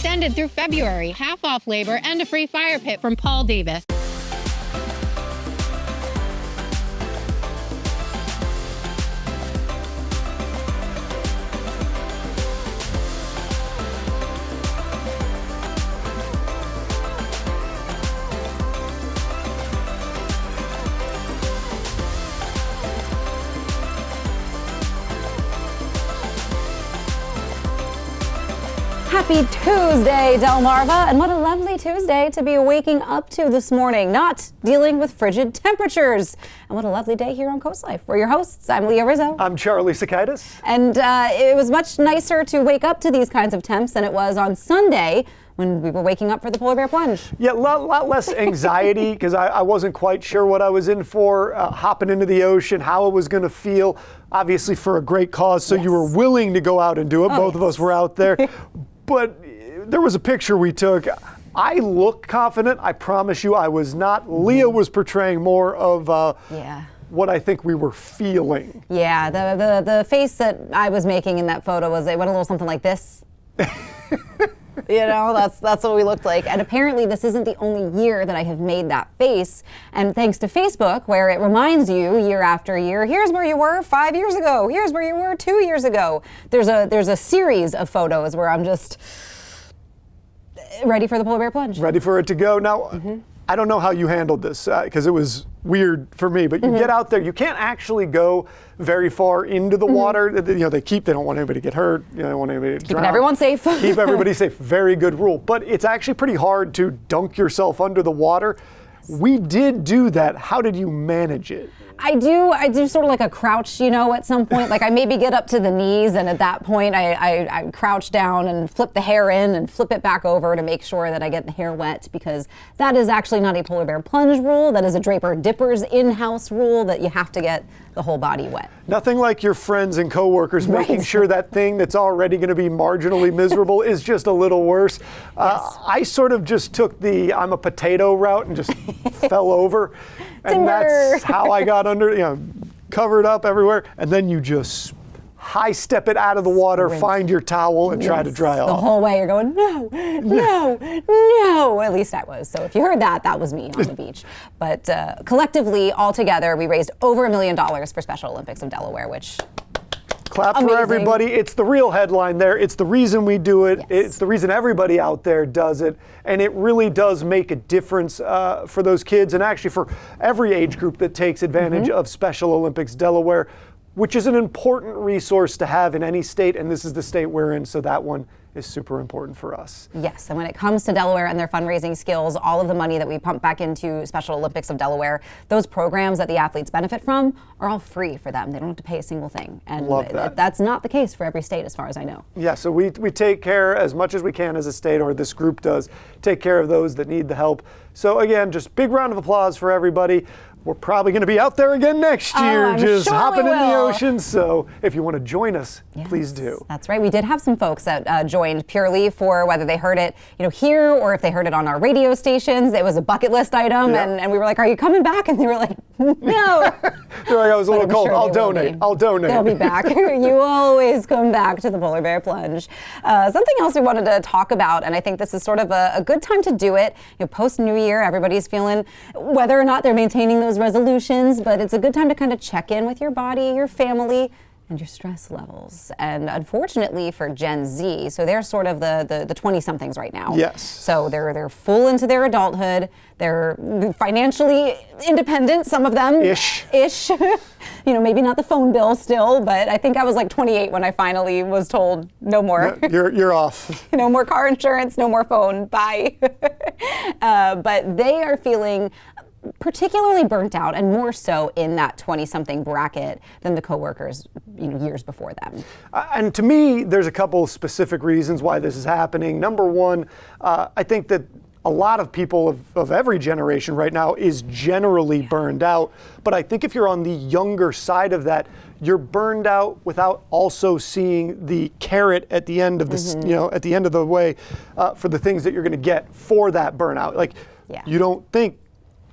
extended through February. Half off labor and a free fire pit from Paul Davis. Happy Tuesday, Delmarva, and what a lovely Tuesday to be waking up to this morning, not dealing with frigid temperatures. And what a lovely day here on CoastLife. We're your hosts. I'm Leah Rizzo. I'm Charlie Sokaitis. And it was much nicer to wake up to these kinds of temps than it was on Sunday when we were waking up for the polar bear plunge. Yeah, a lot less anxiety because I wasn't quite sure what I was in for, hopping into the ocean, how it was going to feel, obviously for a great cause. So you were willing to go out and do it. Both of us were out there. But there was a picture we took. I looked confident. I promise you I was not. Leah was portraying more of what I think we were feeling. Yeah, the face that I was making in that photo went a little something like this. You know, that's what we looked like. And apparently this isn't the only year that I have made that face. And thanks to Facebook, where it reminds you year after year, here's where you were 5 years ago. Here's where you were 2 years ago. There's a series of photos where I'm just ready for the polar bear plunge. Ready for it to go. Now, I don't know how you handled this because it was weird for me, but you get out there, you can't actually go very far into the water. You know, they don't want anybody to get hurt. You know, they don't want anybody to drown. Keeping everyone safe. Keep everybody safe. Very good rule. But it's actually pretty hard to dunk yourself under the water. We did do that. How did you manage it? I do sort of like a crouch, you know, at some point. Like I maybe get up to the knees, and at that point I crouch down and flip the hair in and flip it back over to make sure that I get the hair wet, because that is actually not a polar bear plunge rule. That is a Draper Dippers in-house rule that you have to get the whole body wet. Nothing like your friends and coworkers making sure that thing that's already going to be marginally miserable is just a little worse. I sort of just took the I'm a potato route and just fell over. And that's how I got under, you know, covered up everywhere. And then you just high step it out of the water, find your towel, and try to dry off. The whole way you're going, no. At least I was. So if you heard that, that was me on the beach. But collectively, all together, we raised over $1 million for Special Olympics of Delaware, which... Clap for everybody. It's the real headline there. It's the reason we do it. Yes. It's the reason everybody out there does it. And it really does make a difference for those kids, and actually for every age group that takes advantage of Special Olympics Delaware, which is an important resource to have in any state. And this is the state we're in, so that one is super important for us. Yes, and when it comes to Delaware and their fundraising skills, all of the money that we pump back into Special Olympics of Delaware, those programs that the athletes benefit from are all free for them. They don't have to pay a single thing. And love that. That's not the case for every state as far as I know. Yeah, so we take care as much as we can as a state, or this group does, take care of those that need the help. So again, just big round of applause for everybody. We're probably going to be out there again next year, just hopping in the ocean. So if you want to join us, please do. That's right. We did have some folks that joined purely for whether they heard it, you know, here or if they heard it on our radio stations. It was a bucket list item, and we were like, "Are you coming back?" And they were like, "No." They're like, "I was a little cold. I'll donate. I'll donate." They'll be back. You always come back to the polar bear plunge. Something else we wanted to talk about, and I think this is sort of a good time to do it. You know, post New Year, everybody's feeling whether or not they're maintaining those resolutions, but it's a good time to kind of check in with your body, your family, and your stress levels. And unfortunately for Gen Z, so they're sort of the 20-somethings right now. Yes. So they're full into their adulthood. They're financially independent, some of them. Ish. You know, maybe not the phone bill still, but I think I was like 28 when I finally was told no more. You're off. No more car insurance, no more phone, bye. But they are feeling particularly burnt out, and more so in that 20-something bracket than the coworkers, you know, years before them. And to me, there's a couple specific reasons why this is happening. Number one, I think that a lot of people of every generation right now is generally burned out. But I think if you're on the younger side of that, you're burned out without also seeing the carrot at the end of this, you know, at the end of the way for the things that you're going to get for that burnout. Like, you don't think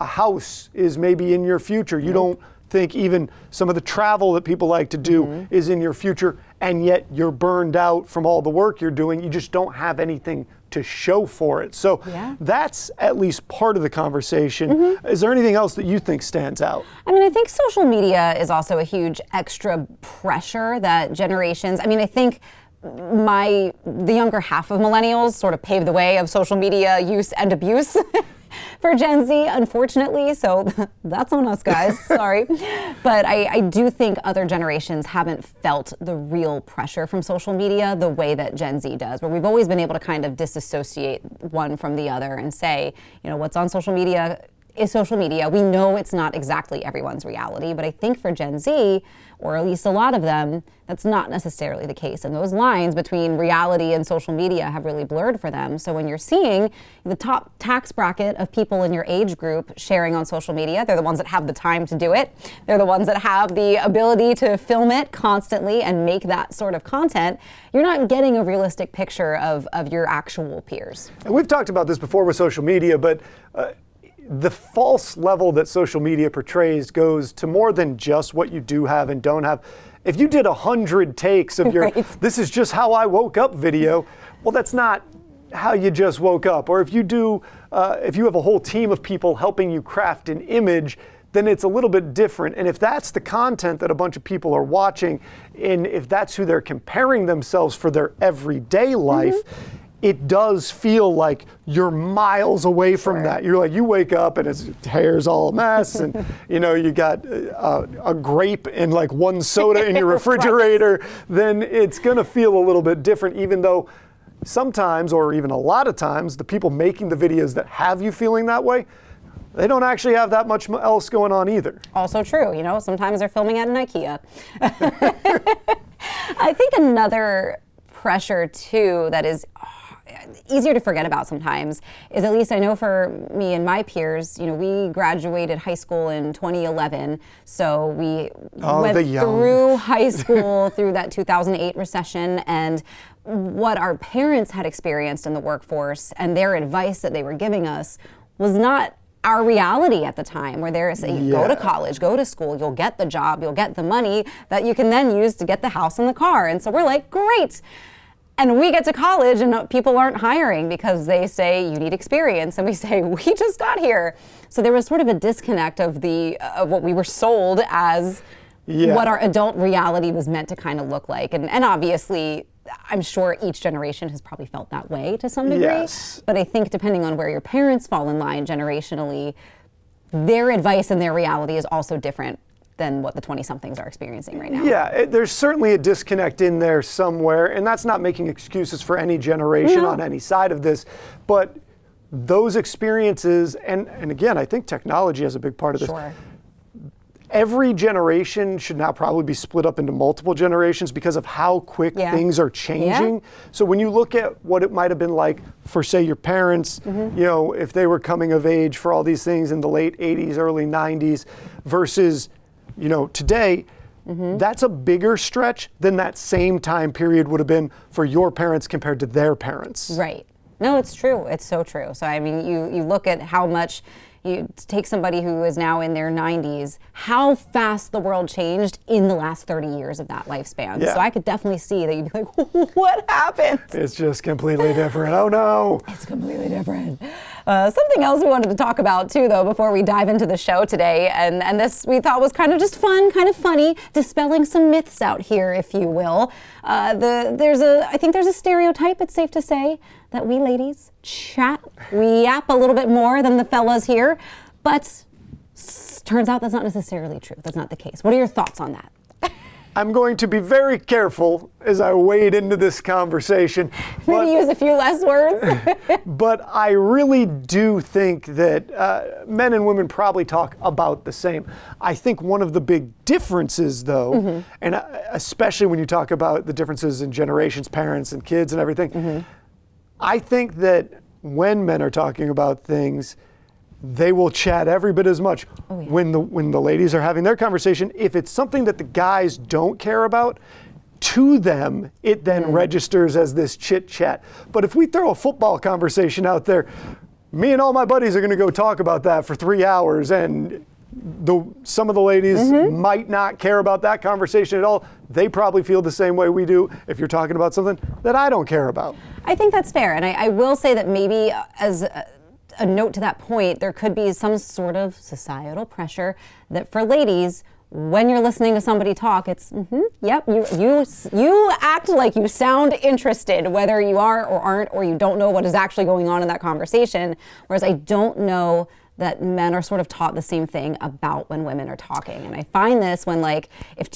a house is maybe in your future. You don't think even some of the travel that people like to do is in your future, and yet you're burned out from all the work you're doing. You just don't have anything to show for it. So that's at least part of the conversation. Is there anything else that you think stands out? I mean, I think social media is also a huge extra pressure that generations, I mean, I think the younger half of millennials sort of paved the way of social media use and abuse for Gen Z, unfortunately. So that's on us, guys. Sorry. But I do think other generations haven't felt the real pressure from social media the way that Gen Z does, where we've always been able to kind of disassociate one from the other and say, you know, what's on social media is social media. We know it's not exactly everyone's reality, but I think for Gen Z, or at least a lot of them, that's not necessarily the case. And those lines between reality and social media have really blurred for them. So when you're seeing the top tax bracket of people in your age group sharing on social media, they're the ones that have the time to do it. They're the ones that have the ability to film it constantly and make that sort of content. You're not getting a realistic picture of your actual peers. And we've talked about this before with social media, but the false level that social media portrays goes to more than just what you do have and don't have. If you did 100 takes of your, this is just how I woke up video, well, that's not how you just woke up. Or if you do, if you have a whole team of people helping you craft an image, then it's a little bit different. And if that's the content that a bunch of people are watching, and if that's who they're comparing themselves for their everyday life, it does feel like you're miles away from that. You're like, you wake up and his hair's all a mess, and you know, you got a grape and like one soda in your refrigerator, then it's gonna feel a little bit different, even though sometimes, or even a lot of times, the people making the videos that have you feeling that way, they don't actually have that much else going on either. Also true, you know, sometimes they're filming at an IKEA. I think another pressure too that is easier to forget about sometimes is, at least I know for me and my peers, you know, we graduated high school in 2011, so we went through high school through that 2008 recession, and what our parents had experienced in the workforce and their advice that they were giving us was not our reality at the time, where they're saying, go to college, go to school, you'll get the job, you'll get the money that you can then use to get the house and the car. And so we're like, great. And we get to college and people aren't hiring because they say you need experience, and we say we just got here. So there was sort of a disconnect of what we were sold as what our adult reality was meant to kind of look like. And obviously, I'm sure each generation has probably felt that way to some degree. Yes. But I think depending on where your parents fall in line generationally, their advice and their reality is also different than what the 20-somethings are experiencing right now. Yeah, there's certainly a disconnect in there somewhere, and that's not making excuses for any generation on any side of this, but those experiences, and again, I think technology has a big part of this. Sure. Every generation should now probably be split up into multiple generations because of how quick things are changing. So when you look at what it might have been like for, say, your parents, you know, if they were coming of age for all these things in the late 80s, early 90s, versus, you know, today, that's a bigger stretch than that same time period would have been for your parents compared to their parents. Right. No, it's true. It's so true. So, I mean, you look at how much, you take somebody who is now in their 90s, how fast the world changed in the last 30 years of that lifespan. So I could definitely see that you'd be like, what happened? It's just completely different. Oh no. It's completely different. Something else we wanted to talk about too, though, before we dive into the show today, and this we thought was kind of just fun, kind of funny, dispelling some myths out here, if you will. I think there's a stereotype, it's safe to say, that we ladies we yap a little bit more than the fellas here, but turns out that's not necessarily true. That's not the case. What are your thoughts on that? I'm going to be very careful as I wade into this conversation. Maybe use a few less words. But I really do think that men and women probably talk about the same. I think one of the big differences, though, and especially when you talk about the differences in generations, parents and kids and everything, I think that when men are talking about things, they will chat every bit as much. When the ladies are having their conversation. If it's something that the guys don't care about, to them, it then registers as this chit chat. But if we throw a football conversation out there, me and all my buddies are gonna go talk about that for 3 hours, and some of the ladies might not care about that conversation at all. They probably feel the same way we do if you're talking about something that I don't care about. I think that's fair. And I will say that maybe as a note to that point, there could be some sort of societal pressure that for ladies, when you're listening to somebody talk, it's, yep, you act like you sound interested, whether you are or aren't, or you don't know what is actually going on in that conversation. Whereas I don't know that men are sort of taught the same thing about when women are talking. And I find this when, like, if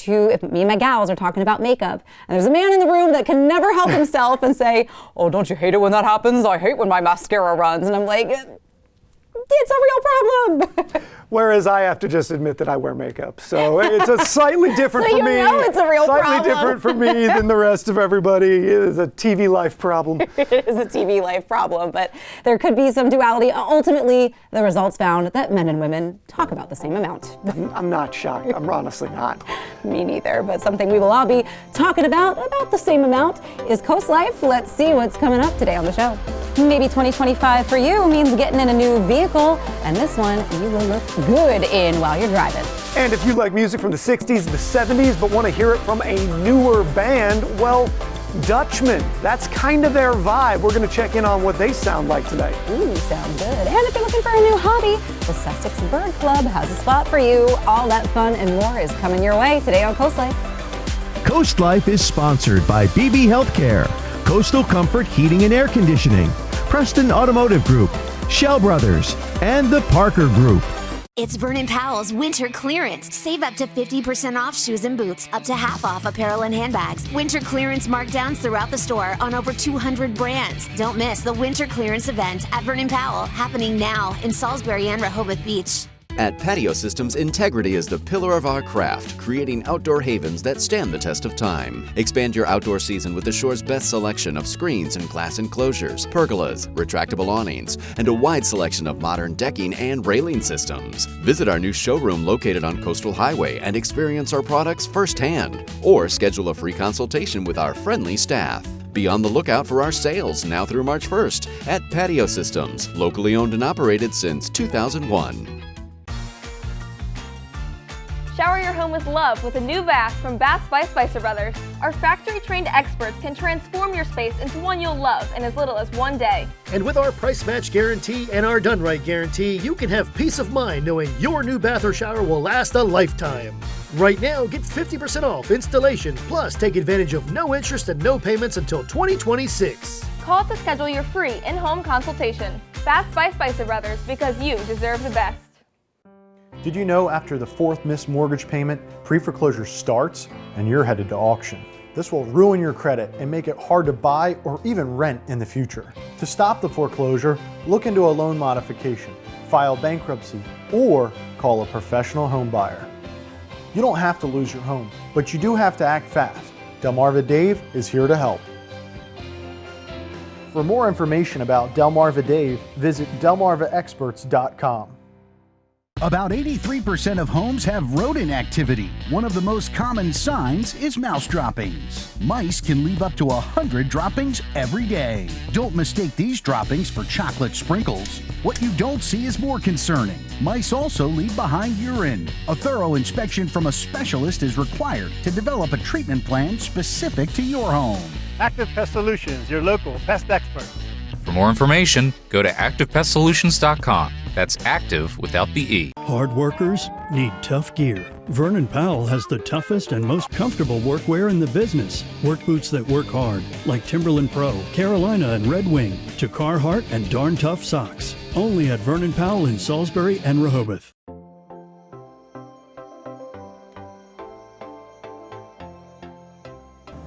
me and my gals are talking about makeup, and there's a man in the room that can never help himself and say, oh, don't you hate it when that happens? I hate when my mascara runs. And I'm like, it's a real problem. Whereas I have to just admit that I wear makeup. So it's a slightly different so for me. It's a real slightly problem. different for me than the rest of everybody. It is a TV life problem. It is a TV life problem, but there could be some duality. Ultimately, the results found that men and women talk about the same amount. I'm not shocked. I'm honestly not. Me neither, but something we will all be talking about the same amount is CoastLife. Let's see what's coming up today on the show. Maybe 2025 for you means getting in a new vehicle, and this one you will look good in while you're driving. And if you like music from the 60s, the 70s, but want to hear it from a newer band, well, Dutchman, that's kind of their vibe. We're going to check in on what they sound like today. Ooh, sound good. And if you're looking for a new hobby, the Sussex Bird Club has a spot for you. All that fun and more is coming your way today on CoastLife. CoastLife is sponsored by BB Healthcare, Coastal Comfort Heating and Air Conditioning, Preston Automotive Group, Shell Brothers, and the Parker Group. It's Vernon Powell's winter clearance. Save up to 50% off shoes and boots, up to half off apparel and handbags. Winter clearance markdowns throughout the store on over 200 brands. Don't miss the winter clearance event at Vernon Powell, happening now in Salisbury and Rehoboth Beach. At Patio Systems, integrity is the pillar of our craft, creating outdoor havens that stand the test of time. Expand your outdoor season with the shore's best selection of screens and glass enclosures, pergolas, retractable awnings, and a wide selection of modern decking and railing systems. Visit our new showroom located on Coastal Highway and experience our products firsthand, or schedule a free consultation with our friendly staff. Be on the lookout for our sales now through March 1st at Patio Systems, locally owned and operated since 2001. Shower your home with love with a new bath from Baths by Spicer Brothers. Our factory-trained experts can transform your space into one you'll love in as little as 1 day. And with our price match guarantee and our done right guarantee, you can have peace of mind knowing your new bath or shower will last a lifetime. Right now, get 50% off installation, plus take advantage of no interest and no payments until 2026. Call to schedule your free in-home consultation. Baths by Spicer Brothers, because you deserve the best. Did you know after the fourth missed mortgage payment, pre-foreclosure starts and you're headed to auction? This will ruin your credit and make it hard to buy or even rent in the future. To stop the foreclosure, look into a loan modification, file bankruptcy, or call a professional home buyer. You don't have to lose your home, but you do have to act fast. Delmarva Dave is here to help. For more information about Delmarva Dave, visit delmarvaexperts.com. About 83% of homes have rodent activity. One of the most common signs is mouse droppings. Mice can leave up to 100 droppings every day. Don't mistake these droppings for chocolate sprinkles. What you don't see is more concerning. Mice also leave behind urine. A thorough inspection from a specialist is required to develop a treatment plan specific to your home. Active Pest Solutions, your local pest expert. For more information, go to activepestsolutions.com. That's active without the E. Hard workers need tough gear. Vernon Powell has the toughest and most comfortable workwear in the business. Work boots that work hard, like Timberland Pro, Carolina, and Red Wing, to Carhartt and Darn Tough socks. Only at Vernon Powell in Salisbury and Rehoboth.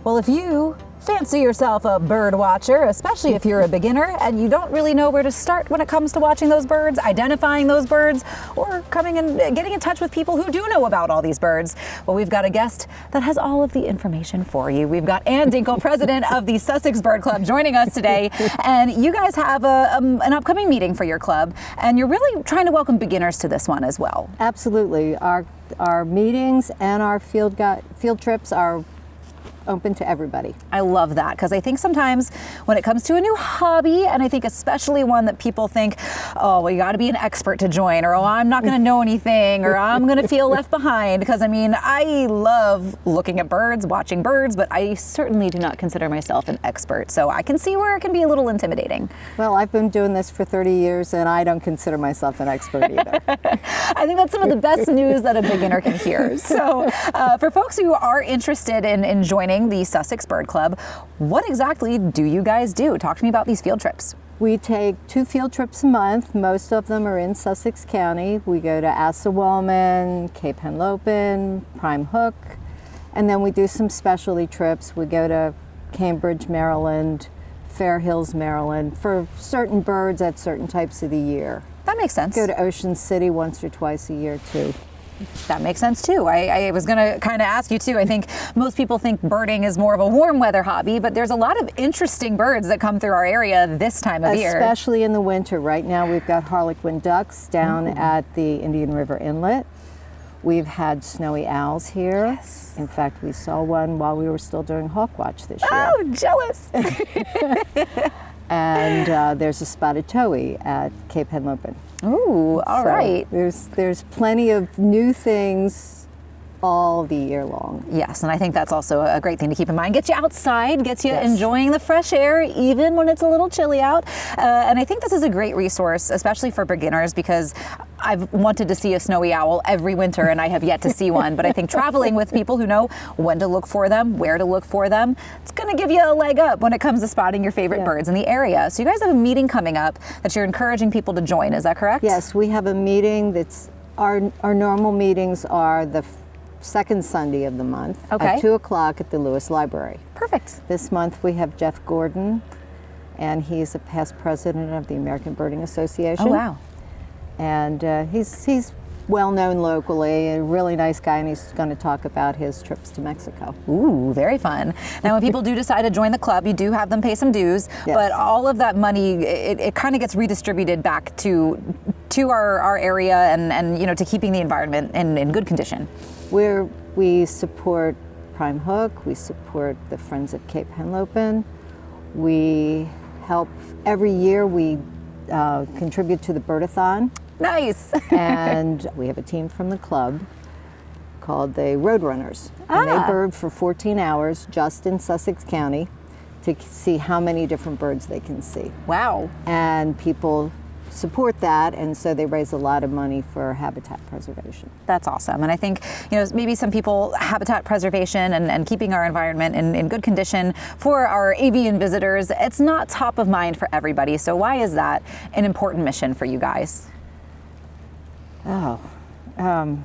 Well, if you fancy yourself a bird watcher, especially if you're a beginner and you don't really know where to start when it comes to watching those birds, identifying those birds, or coming and getting in touch with people who do know about all these birds, well, we've got a guest that has all of the information for you. We've got Ann Dinkel, president of the Sussex Bird Club, joining us today. And you guys have an upcoming meeting for your club, and you're really trying to welcome beginners to this one as well. Absolutely. Our meetings and our field trips are open to everybody. I love that, because I think sometimes when it comes to a new hobby, and I think especially one that people think, oh, well, you got to be an expert to join, or oh, I'm not going to know anything, or I'm going to feel left behind. Because I mean, I love looking at birds, watching birds, but I certainly do not consider myself an expert. So I can see where it can be a little intimidating. Well, I've been doing this for 30 years, and I don't consider myself an expert either. I think that's some of the best news that a beginner can hear. So for folks who are interested in joining the Sussex Bird Club, what exactly do you guys do? Talk to me about these field trips. We take 2 field trips a month. Most of them are in Sussex County. We go to Assawoman, Cape Henlopen, Prime Hook, and then we do some specialty trips. We go to Cambridge, Maryland, Fair Hills, Maryland, for certain birds at certain types of the year. That makes sense. Go to Ocean City once or twice a year too. That makes sense too. I was going to kind of ask you too. I think most people think birding is more of a warm weather hobby, but there's a lot of interesting birds that come through our area this time of year. Especially in the winter. Right now we've got harlequin ducks down at the Indian River Inlet. We've had snowy owls here. Yes. In fact, we saw one while we were still doing hawk watch this year. Oh, jealous. And there's a spotted towhee at Cape Henlopen. Ooh, all right. There's plenty of new things all the year long. Yes, and I think that's also a great thing to keep in mind. Gets you outside, gets you enjoying the fresh air, even when it's a little chilly out. And I think this is a great resource, especially for beginners, because I've wanted to see a snowy owl every winter and I have yet to see one. But I think traveling with people who know when to look for them, where to look for them, it's going to give you a leg up when it comes to spotting your favorite birds in the area. So you guys have a meeting coming up that you're encouraging people to join. Is that correct? Yes, we have a meeting that's, our normal meetings are the second Sunday of the month at 2 o'clock at the Lewes Library. Perfect. This month we have Jeff Gordon, and he's a past president of the American Birding Association. Oh, wow. And he's well known locally, a really nice guy, and he's going to talk about his trips to Mexico. Ooh, very fun. Now, when people do decide to join the club, you do have them pay some dues, but all of that money, it kind of gets redistributed back to our area and you know, to keeping the environment in good condition. We support Prime Hook, we support the Friends of Cape Henlopen, we help, every year we contribute to the Birdathon. Nice. And we have a team from the club called the Roadrunners. And they bird for 14 hours just in Sussex County to see how many different birds they can see. Wow. And people support that, and so they raise a lot of money for habitat preservation. That's awesome. And I think, you know, maybe some people, habitat preservation and keeping our environment in good condition for our avian visitors, it's not top of mind for everybody. So why is that an important mission for you guys? Oh, I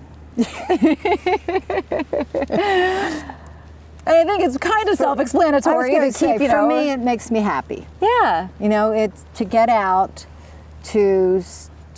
think it's kind of self-explanatory to keep, you know. For me, it makes me happy. Yeah. You know, it's to get out, to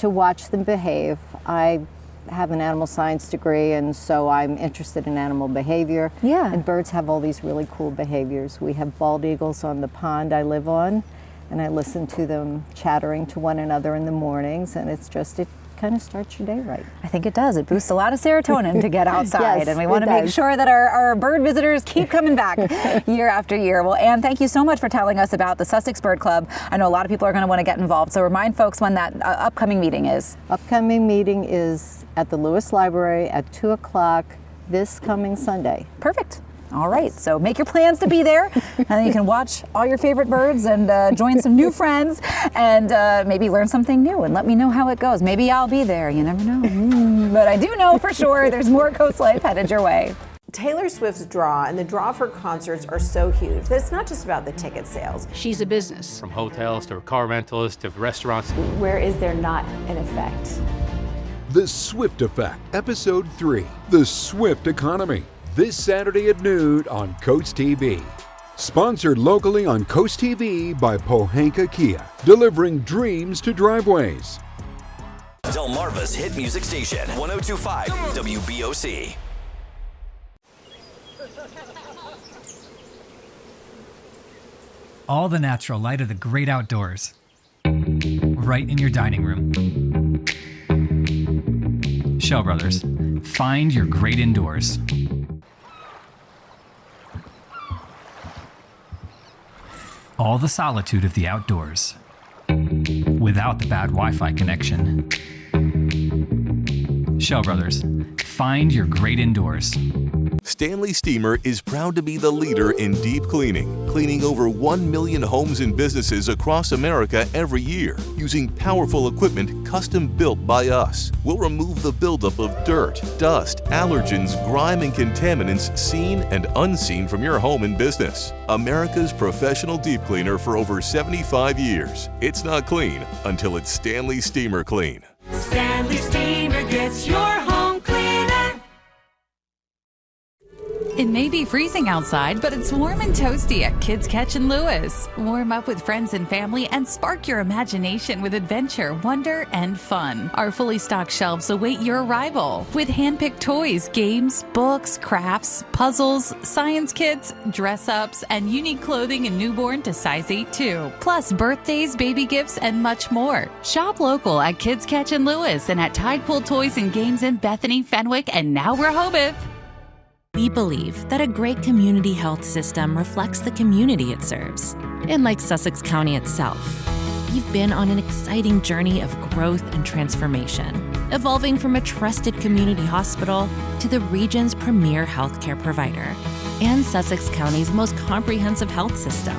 watch them behave. I have an animal science degree, and so I'm interested in animal behavior. Yeah. And birds have all these really cool behaviors. We have bald eagles on the pond I live on, and I listen to them chattering to one another in the mornings, and it's just, it kind of starts your day right. I think it does. It boosts a lot of serotonin to get outside, Yes, and we want to it make does. sure that our bird visitors keep coming back year after year. Well, Ann, thank you so much for telling us about the Sussex Bird Club. I know a lot of people are going to want to get involved, so remind folks when that upcoming meeting is. Upcoming meeting is at the Lewes Library at 2 o'clock this coming Sunday. Perfect. All right, so make your plans to be there, and then you can watch all your favorite birds and join some new friends and maybe learn something new, and let me know how it goes. Maybe I'll be there, you never know. But I do know for sure there's more CoastLife headed your way. Taylor Swift's draw and the draw for concerts are so huge that it's not just about the ticket sales. She's a business. From hotels to car rentals to restaurants. Where is there not an effect? The Swift Effect, Episode 3, The Swift Economy. This Saturday at noon on Coast TV. Sponsored locally on Coast TV by Pohanka Kia, delivering dreams to driveways. Delmarva's hit music station, 102.5 WBOC. All the natural light of the great outdoors, right in your dining room. Shell Brothers, find your great indoors. all the solitude of the outdoors without the bad Wi-Fi connection. Shell Brothers, find your great indoors. Stanley Steamer is proud to be the leader in deep cleaning, cleaning over 1 million homes and businesses across America every year, using powerful equipment custom built by us. We'll remove the buildup of dirt, dust, allergens, grime, and contaminants seen and unseen from your home and business. America's professional deep cleaner for over 75 years. It's not clean until it's Stanley Steamer Clean. Stanley Steamer gets your home cleaner. It may be freezing outside, but it's warm and toasty at Kids Catch in Lewes. Warm up with friends and family and spark your imagination with adventure, wonder, and fun. Our fully stocked shelves await your arrival with hand-picked toys, games, books, crafts, puzzles, science kits, dress-ups, and unique clothing in newborn to size 8 too. Plus birthdays, baby gifts, and much more. Shop local at Kids Catch in Lewes and at Tide Pool Toys and Games in Bethany, Fenwick, and now Rehoboth. We believe that a great community health system reflects the community it serves. And like Sussex County itself, we've been on an exciting journey of growth and transformation, evolving from a trusted community hospital to the region's premier healthcare provider and Sussex County's most comprehensive health system.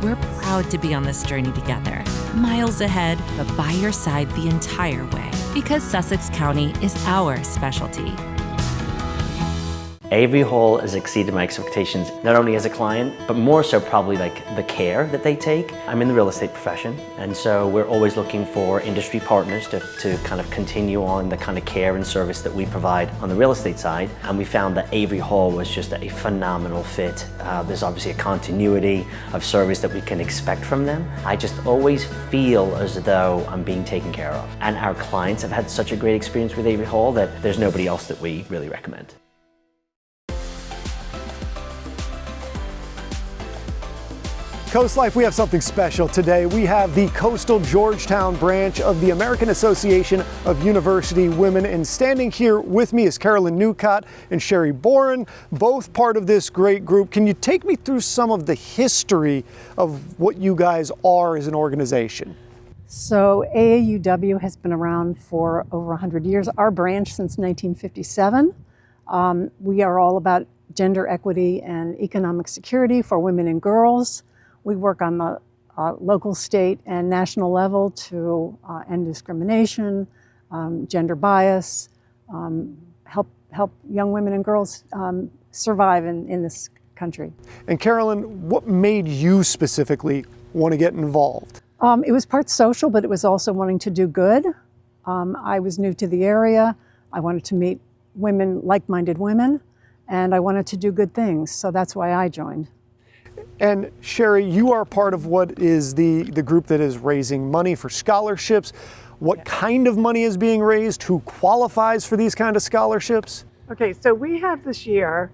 We're proud to be on this journey together, miles ahead, but by your side the entire way, because Sussex County is our specialty. Avery Hall has exceeded my expectations, not only as a client, but more so probably like the care that they take. I'm in the real estate profession, and so we're always looking for industry partners to kind of continue on the kind of care and service that we provide on the real estate side. And we found that Avery Hall was just a phenomenal fit. There's obviously a continuity of service that we can expect from them. I just always feel as though I'm being taken care of. And our clients have had such a great experience with Avery Hall that there's nobody else that we really recommend. CoastLife, we have something special today. We have the Coastal-Georgetown branch of the American Association of University Women, and standing here with me is Carolyn Newcott and Sherry Boren, both part of this great group. Can you take me through some of the history of what you guys are as an organization? So AAUW has been around for over 100 years. Our branch since 1957. We are all about gender equity and economic security for women and girls. We work on the local, state, and national level to end discrimination, gender bias, help young women and girls survive in this country. And Carolyn, what made you specifically want to get involved? It was part social, but it was also wanting to do good. I was new to the area. I wanted to meet women, like-minded women, and I wanted to do good things, so that's why I joined. And Sherry, you are part of what is the group that is raising money for scholarships. What kind of money is being raised? Who qualifies for these kind of scholarships? Okay, so we have this year,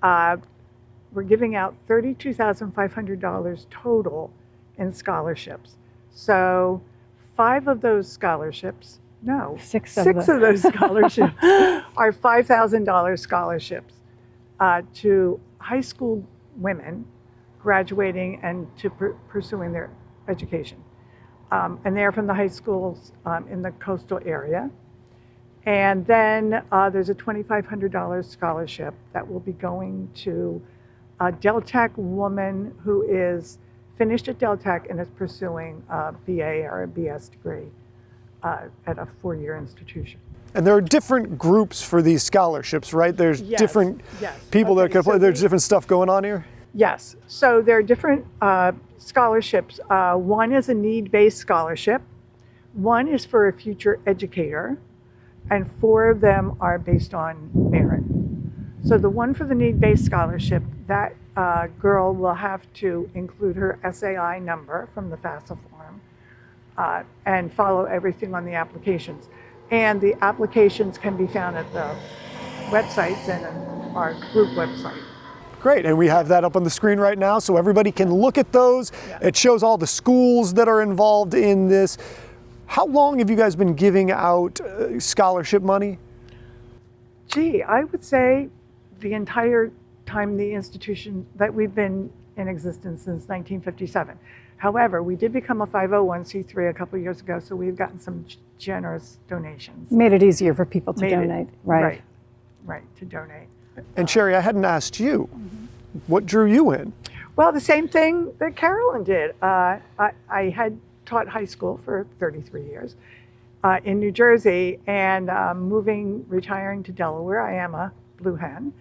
we're giving out $32,500 total in scholarships. So 5 of those scholarships, no, six of those scholarships are $5,000 scholarships to high school women graduating and to pursuing their education. And they're from the high schools in the coastal area. And then there's a $2,500 scholarship that will be going to a Deltech woman who is finished at Deltech and is pursuing a BA or a BS degree at a 4-year institution. And there are different groups for these scholarships, right? There's different people that can apply. There's different stuff going on here? Yes, so there are different scholarships. One is a need-based scholarship. One is for a future educator, and 4 of them are based on merit. So the one for the need-based scholarship, that girl will have to include her SAI number from the FAFSA form and follow everything on the applications. And the applications can be found at the websites and our group website. Great, and we have that up on the screen right now so everybody can look at those. Yeah. It shows all the schools that are involved in this. How long have you guys been giving out scholarship money? Gee, I would say the entire time the institution that we've been in existence since 1957. However, we did become a 501c3 a couple of years ago, so we've gotten some generous donations. Made it easier for people to donate, right? Right, to donate. And Sherry, I hadn't asked you, what drew you in? Well, the same thing that Carolyn did. I had taught high school for 33 years in New Jersey, and retiring to Delaware. I am a blue hen,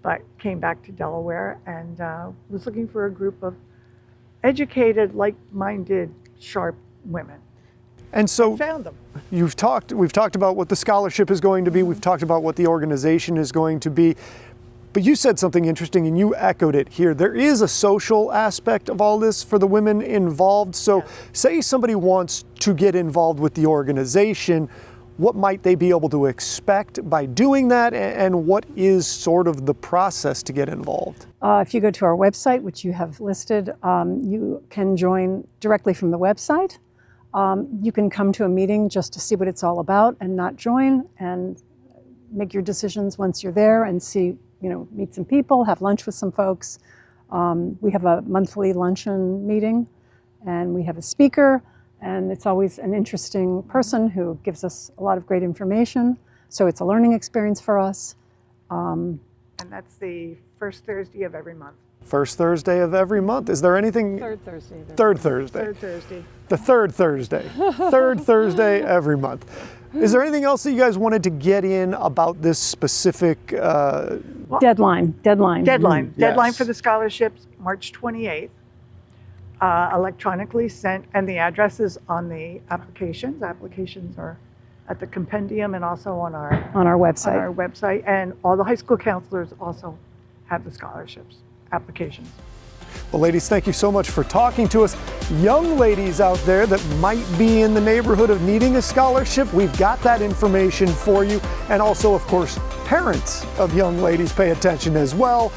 but came back to Delaware and was looking for a group of educated, like-minded, sharp women. And so found them. We've talked about what the scholarship is going to be. We've talked about what the organization is going to be. But you said something interesting and you echoed it here. There is a social aspect of all this for the women involved. So say somebody wants to get involved with the organization, what might they be able to expect by doing that, and what is sort of the process to get involved? If you go to our website, which you have listed, you can join directly from the website. You can come to a meeting just to see what it's all about and not join, and make your decisions once you're there and see, meet some people, have lunch with some folks. We have a monthly luncheon meeting, and we have a speaker, and it's always an interesting person who gives us a lot of great information. So it's a learning experience for us. And that's the first Thursday of every month. First Thursday of every month. Is there anything? Third Thursday. Third Thursday. Third Thursday. The third Thursday. Third Thursday every month. Is there anything else that you guys wanted to get in about this specific deadline? Deadline Yes. for the scholarships, March 28th. Electronically sent, and the address is on the applications. Applications are at the compendium and also on our website. And all the high school counselors also have the scholarships applications. Well, ladies, thank you so much for talking to us. Young ladies out there that might be in the neighborhood of needing a scholarship, we've got that information for you. And also, of course, parents of young ladies, pay attention as well.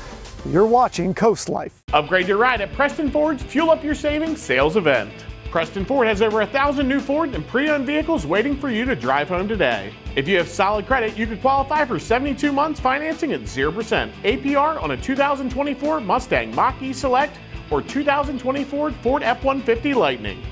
You're watching CoastLife. Upgrade your ride at Preston Ford's Fuel Up Your Savings sales event. Preston Ford has over 1,000 new Ford and pre-owned vehicles waiting for you to drive home today. If you have solid credit, you could qualify for 72 months financing at 0% APR on a 2024 Mustang Mach-E Select or 2024 Ford F-150 Lightning.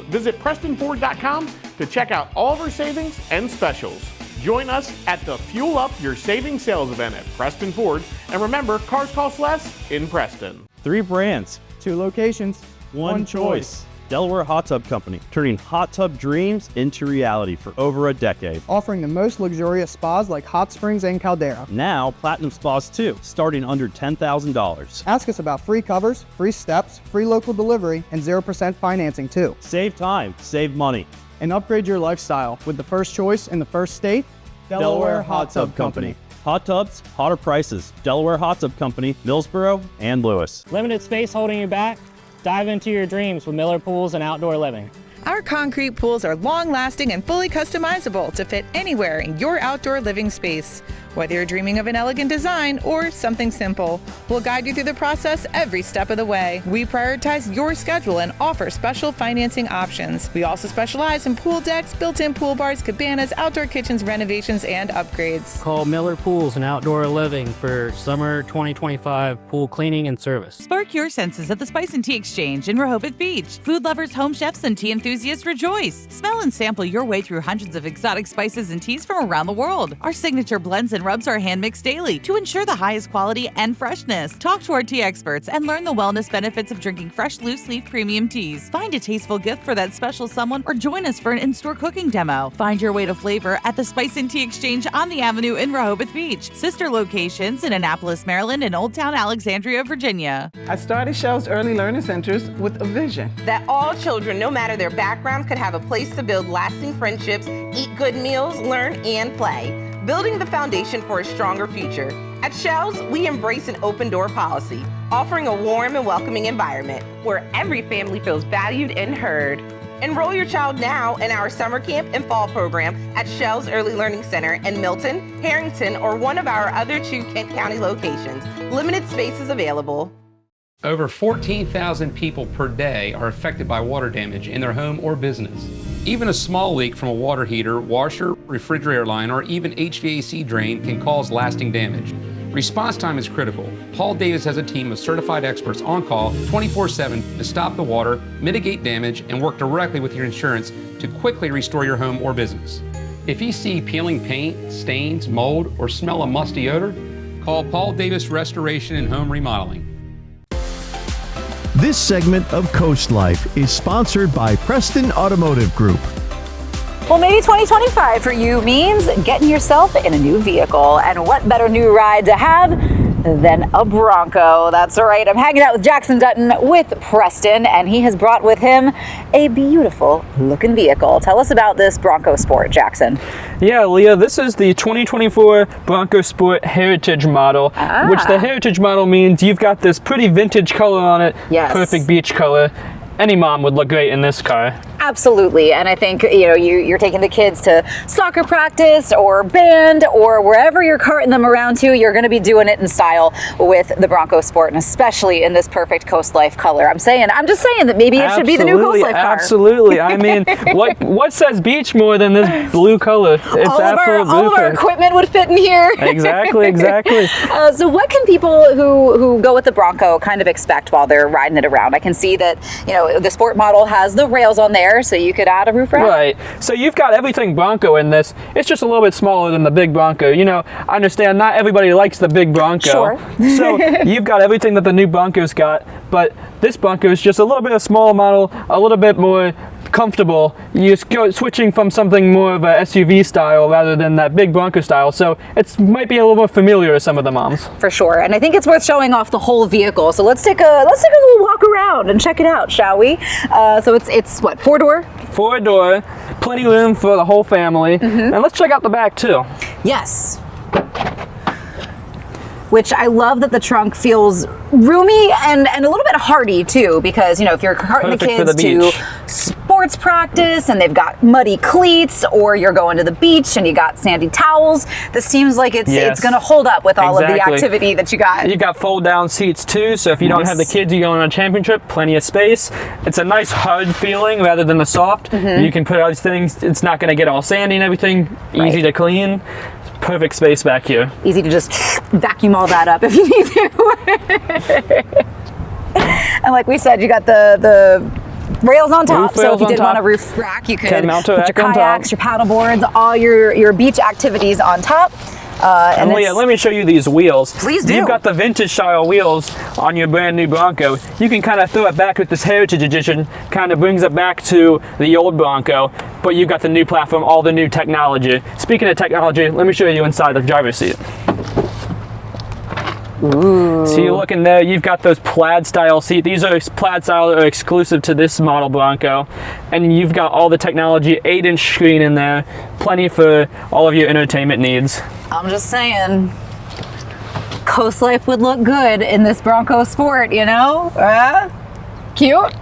Visit PrestonFord.com to check out all of our savings and specials. Join us at the Fuel Up Your Savings sales event at Preston Ford. And remember, cars cost less in Preston. 3 brands, 2 locations, 1 choice. Delaware Hot Tub Company, turning hot tub dreams into reality for over a decade. Offering the most luxurious spas like hot springs and Caldera. Now, Platinum Spas too, starting under $10,000. Ask us about free covers, free steps, free local delivery, and 0% financing too. Save time, save money. And upgrade your lifestyle with the first choice in the first state, Delaware Hot Tub Company. Hot tubs, hotter prices. Delaware Hot Tub Company, Millsboro, and Lewis. Limited space holding you back? Dive into your dreams with Miller Pools and Outdoor Living. Our concrete pools are long-lasting and fully customizable to fit anywhere in your outdoor living space. Whether you're dreaming of an elegant design or something simple, we'll guide you through the process every step of the way. We prioritize your schedule and offer special financing options. We also specialize in pool decks, built-in pool bars, cabanas, outdoor kitchens, renovations, and upgrades. Call Miller Pools and Outdoor Living for summer 2025 pool cleaning and service. Spark your senses at the Spice and Tea Exchange in Rehoboth Beach. Food lovers, home chefs, and tea enthusiasts rejoice. Smell and sample your way through hundreds of exotic spices and teas from around the world. Our signature blends and rubs are hand mixed daily to ensure the highest quality and freshness. Talk to our tea experts and learn the wellness benefits of drinking fresh loose leaf premium teas. Find a tasteful gift for that special someone or join us for an in-store cooking demo. Find your way to flavor at the Spice and Tea Exchange on the Avenue in Rehoboth Beach. Sister locations in Annapolis, Maryland and Old Town Alexandria, Virginia. I started Shell's Early Learning Centers with a vision that all children, no matter their background, could have a place to build lasting friendships, eat good meals, learn, and play. Building the foundation for a stronger future. At Shell's, we embrace an open door policy, offering a warm and welcoming environment where every family feels valued and heard. Enroll your child now in our summer camp and fall program at Shell's Early Learning Center in Milton, Harrington, or one of our other 2 Kent County locations. Limited spaces available. Over 14,000 people per day are affected by water damage in their home or business. Even a small leak from a water heater, washer, refrigerator line, or even HVAC drain can cause lasting damage. Response time is critical. Paul Davis has a team of certified experts on call 24/7 to stop the water, mitigate damage, and work directly with your insurance to quickly restore your home or business. If you see peeling paint, stains, mold, or smell a musty odor, call Paul Davis Restoration and Home Remodeling. This segment of CoastLife is sponsored by Preston Automotive Group. Well, maybe 2025 for you means getting yourself in a new vehicle. And what better new ride to have than a Bronco? That's right. I'm hanging out with Jackson Dutton with Preston, and he has brought with him a beautiful looking vehicle. Tell us about this Bronco Sport, Jackson. Yeah, Leah, this is the 2024 Bronco Sport Heritage model, which the Heritage model means you've got this pretty vintage color on it. Yes. Perfect beach color. Any mom would look great in this car. Absolutely, and I think you're taking the kids to soccer practice or band or wherever you're carting them around to, you're going to be doing it in style with the Bronco Sport, and especially in this perfect CoastLife color. I'm just saying that maybe it should be the new CoastLife car. Absolutely. I mean, what says beach more than this blue color? It's all of our equipment would fit in here. Exactly. So what can people who go with the Bronco kind of expect while they're riding it around? I can see that the Sport model has the rails on there, so you could add a roof rack. Right. So you've got everything Bronco in this. It's just a little bit smaller than the big Bronco. I understand not everybody likes the big Bronco. Sure. So you've got everything that the new Bronco's got, but this Bronco is just a little bit of smaller model, a little bit more comfortable. You're switching from something more of a SUV style rather than that big Bronco style, so it might be a little more familiar to some of the moms. For sure, and I think it's worth showing off the whole vehicle. So let's take a little walk around and check it out, shall we? So it's what, 4-door? 4-door, plenty of room for the whole family, and let's check out the back too. Yes. Which I love that the trunk feels roomy and a little bit hardy too, because if you're carting the kids to sports practice and they've got muddy cleats, or you're going to the beach and you got sandy towels, this seems like it's going to hold up with all of the activity that you got. You've got fold down seats too, so if you don't have the kids, you go on a camping trip, plenty of space. It's a nice hard feeling rather than the soft. You can put all these things, it's not going to get all sandy and everything, easy to clean. Perfect space back here. Easy to just vacuum all that up if you need to. And like we said, you got the rails on top, so if you did want a roof rack, you could put your kayaks, your paddle boards, all your beach activities on top. And Leah, let me show you these wheels. Please do. You've got the vintage style wheels on your brand new Bronco. You can kind of throw it back with this Heritage Edition, kind of brings it back to the old Bronco, but you've got the new platform, all the new technology. Speaking of technology, let me show you inside the driver's seat. Ooh. So you look in there, you've got those plaid style seats. These are plaid style that are exclusive to this model Bronco. And you've got all the technology, 8-inch screen in there, plenty for all of your entertainment needs. I'm just saying, CoastLife would look good in this Bronco Sport, Cute.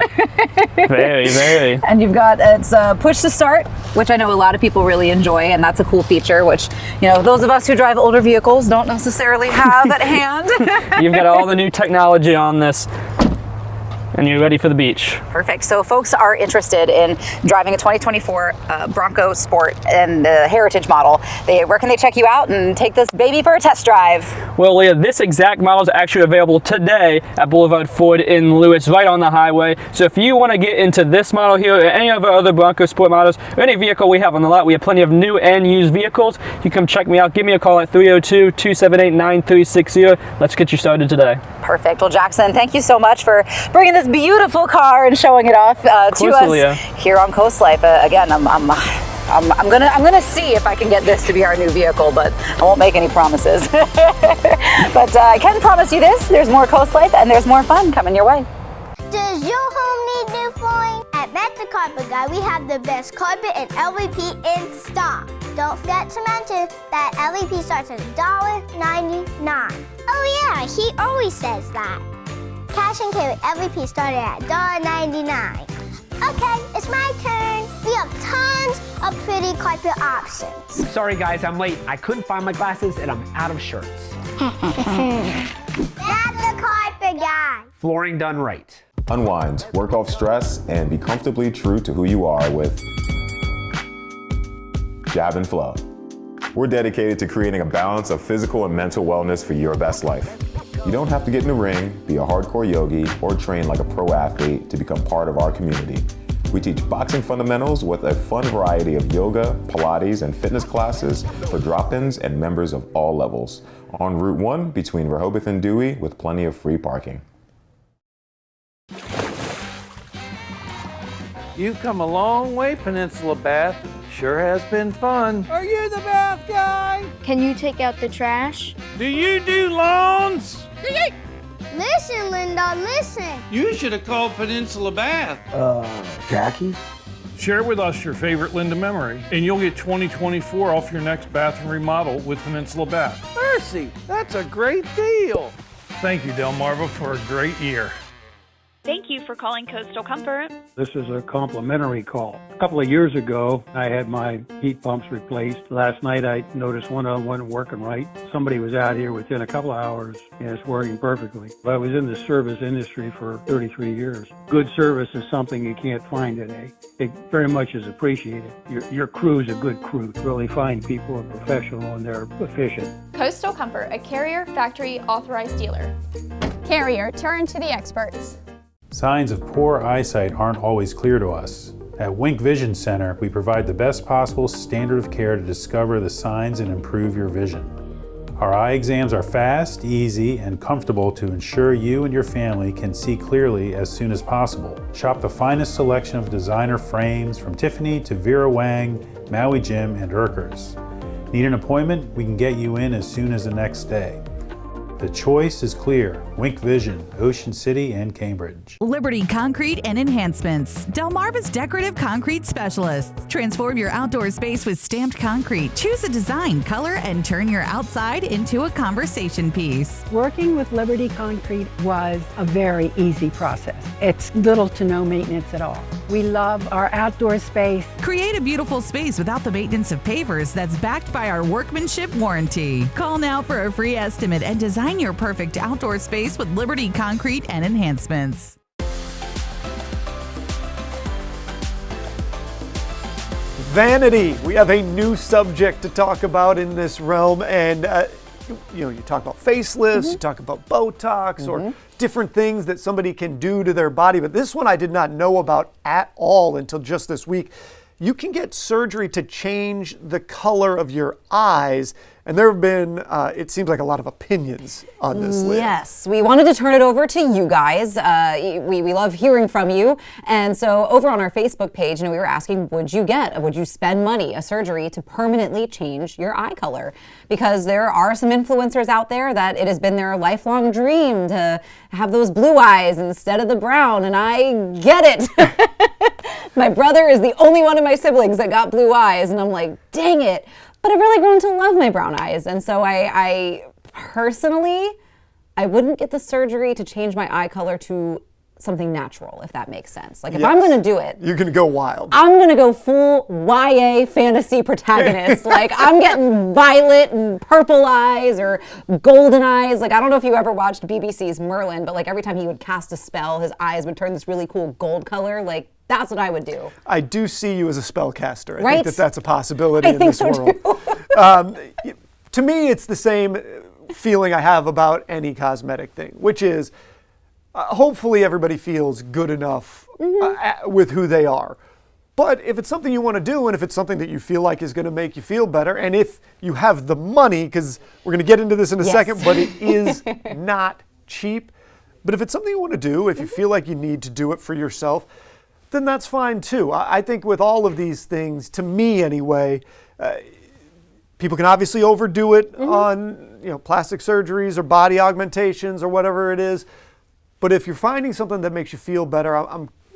Very, very. And you've got, it's push to start, which I know a lot of people really enjoy, and that's a cool feature, which, those of us who drive older vehicles don't necessarily have at hand. You've got all the new technology on this, and you're ready for the beach. Perfect. So folks are interested in driving a 2024 Bronco Sport and the Heritage model. Where can they check you out and take this baby for a test drive? Well, Leah, this exact model is actually available today at Boulevard Ford in Lewes, right on the highway. So if you want to get into this model here or any of our other Bronco Sport models or any vehicle we have on the lot, we have plenty of new and used vehicles. You come check me out. Give me a call at 302-278-9360. Let's get you started today. Perfect. Well, Jackson, thank you so much for bringing this beautiful car and showing it off to us here on CoastLife. Again, I'm gonna see if I can get this to be our new vehicle, but I won't make any promises. But I can promise you this: there's more CoastLife and there's more fun coming your way. Does your home need new flooring? At Master Carpet Guy, we have the best carpet and LVP in stock. Don't forget to mention that LVP starts at $1.99. Oh yeah, he always says that. Cash and carry LVP started at $1.99. Okay, it's my turn. We have tons of pretty carpet options. Sorry guys, I'm late. I couldn't find my glasses and I'm out of shirts. That's the Carpet Guy. Flooring done right. Unwind, work off stress, and be comfortably true to who you are with Jab and Flow. We're dedicated to creating a balance of physical and mental wellness for your best life. You don't have to get in the ring, be a hardcore yogi, or train like a pro athlete to become part of our community. We teach boxing fundamentals with a fun variety of yoga, Pilates, and fitness classes for drop-ins and members of all levels. On Route 1 between Rehoboth and Dewey with plenty of free parking. You've come a long way, Peninsula Bath. Sure has been fun. Are you the bath guy? Can you take out the trash? Do you do lawns? Listen, Linda, listen. You should have called Peninsula Bath. Jackie? Share with us your favorite Linda memory, and you'll get 2024 off your next bathroom remodel with Peninsula Bath. Mercy, that's a great deal. Thank you, Delmarva, for a great year. Thank you for calling Coastal Comfort. This is a complimentary call. A couple of years ago, I had my heat pumps replaced. Last night, I noticed one of them wasn't working right. Somebody was out here within a couple of hours, and it's working perfectly. I was in the service industry for 33 years. Good service is something you can't find today. It very much is appreciated. Your crew's a good crew. Really fine people are professional and they're efficient. Coastal Comfort, a Carrier factory authorized dealer. Carrier, turn to the experts. Signs of poor eyesight aren't always clear to us. At Wink Vision Center, we provide the best possible standard of care to discover the signs and improve your vision. Our eye exams are fast, easy, and comfortable to ensure you and your family can see clearly as soon as possible. Shop the finest selection of designer frames from Tiffany to Vera Wang, Maui Jim, and Urkers. Need an appointment? We can get you in as soon as the next day. The choice is clear. Wink Vision, Ocean City and Cambridge. Liberty Concrete and Enhancements. Delmarva's decorative concrete specialists. Transform your outdoor space with stamped concrete. Choose a design, color, and turn your outside into a conversation piece. Working with Liberty Concrete was a very easy process. It's little to no maintenance at all. We love our outdoor space. Create a beautiful space without the maintenance of pavers that's backed by our workmanship warranty. Call now for a free estimate and design your perfect outdoor space with Liberty Concrete and Enhancements. Vanity. We have a new subject to talk about in this realm, and you talk about facelifts, you talk about Botox, or different things that somebody can do to their body. But this one I did not know about at all until just this week. You can get surgery to change the color of your eyes. And there have been, it seems like, a lot of opinions on this list. Yes, we wanted to turn it over to you guys. We love hearing from you. And so over on our Facebook page, we were asking, would you spend money, a surgery to permanently change your eye color? Because there are some influencers out there that it has been their lifelong dream to have those blue eyes instead of the brown, and I get it. My brother is the only one of my siblings that got blue eyes, and I'm like, dang it. But I've really grown to love my brown eyes. And so I personally, I wouldn't get the surgery to change my eye color to something natural, if that makes sense. Like if I'm gonna do it, you're gonna go wild. I'm gonna go full YA fantasy protagonist. Like I'm getting violet and purple eyes or golden eyes. Like I don't know if you ever watched BBC's Merlin, but like every time he would cast a spell, his eyes would turn this really cool gold color. Like that's what I would do. I do see you as a spellcaster. I Right? think that's a possibility in this world. To me, it's the same feeling I have about any cosmetic thing, which is hopefully everybody feels good enough with who they are. But if it's something you want to do, and if it's something that you feel like is going to make you feel better, and if you have the money, because we're going to get into this in a second, but it is not cheap. But if it's something you want to do, if you feel like you need to do it for yourself, then that's fine too. I think with all of these things, to me anyway, people can obviously overdo it on plastic surgeries or body augmentations or whatever it is. But if you're finding something that makes you feel better,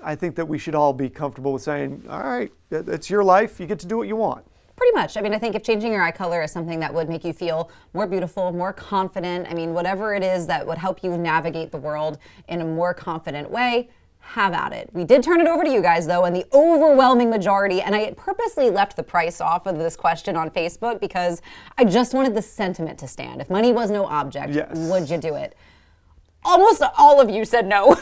I think that we should all be comfortable with saying, all right, it's your life. You get to do what you want. Pretty much. I mean, I think if changing your eye color is something that would make you feel more beautiful, more confident, I mean, whatever it is that would help you navigate the world in a more confident way, have at it. We did turn it over to you guys, though, and the overwhelming majority, and I purposely left the price off of this question on Facebook because I just wanted the sentiment to stand. If money was no object, would you do it? Almost all of you said no.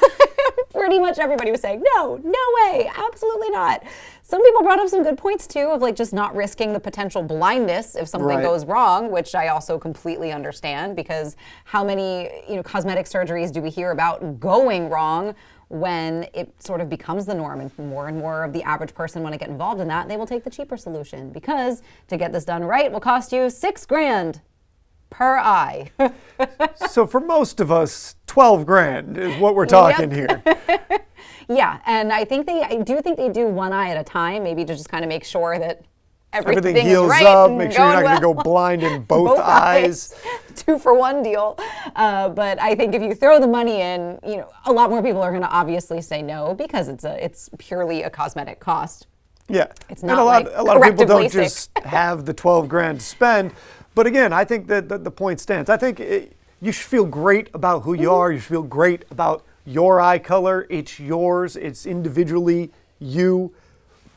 pretty much everybody was saying, no way, absolutely not. Some people brought up some good points too of like just not risking the potential blindness if something goes wrong, which I also completely understand, because how many cosmetic surgeries do we hear about going wrong when it sort of becomes the norm, and more of the average person want to get involved in that, they will take the cheaper solution, because to get this done right will cost you $6,000 per eye. So for most of us, 12 grand is what we're talking here. Yeah, and I do think they do one eye at a time, maybe to just kind of make sure that everything heals is right up, and make sure you're not going to well. go blind in both eyes. 2-for-1 deal. But I think if you throw the money in, a lot more people are going to obviously say no, because it's purely a cosmetic cost. Yeah, it's not and a lot of people don't LASIK. just have the 12 grand to spend. But again, I think that the point stands. I think you should feel great about who you are. You should feel great about your eye color. It's yours. It's individually you.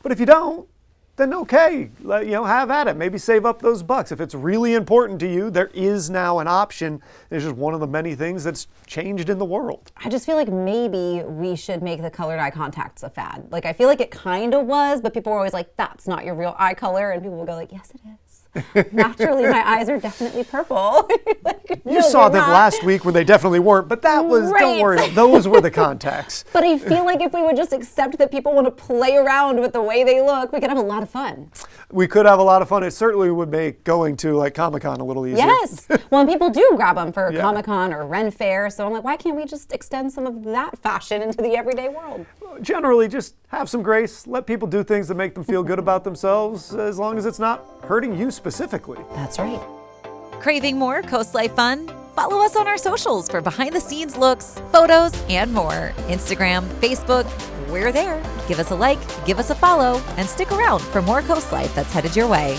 But if you don't, then okay, have at it. Maybe save up those bucks. If it's really important to you, there is now an option. It's just one of the many things that's changed in the world. I just feel like maybe we should make the colored eye contacts a fad. Like, I feel like it kind of was, but people were always like, that's not your real eye color. And people will go like, yes, it is. Naturally, my eyes are definitely purple. You saw them last week when they definitely weren't, but that was, don't worry, those were the contacts. But I feel like if we would just accept that people want to play around with the way they look, we could have a lot of fun. We could have a lot of fun. It certainly would make going to like Comic-Con a little easier. Yes. Well, and people do grab them for Comic-Con or Ren Fair. So I'm like, why can't we just extend some of that fashion into the everyday world? Generally, just have some grace. Let people do things that make them feel good about themselves, as long as it's not hurting you specifically. That's right. Craving more CoastLife fun? Follow us on our socials for behind-the-scenes looks, photos, and more. Instagram, Facebook, we're there. Give us a like, give us a follow, and stick around for more CoastLife that's headed your way.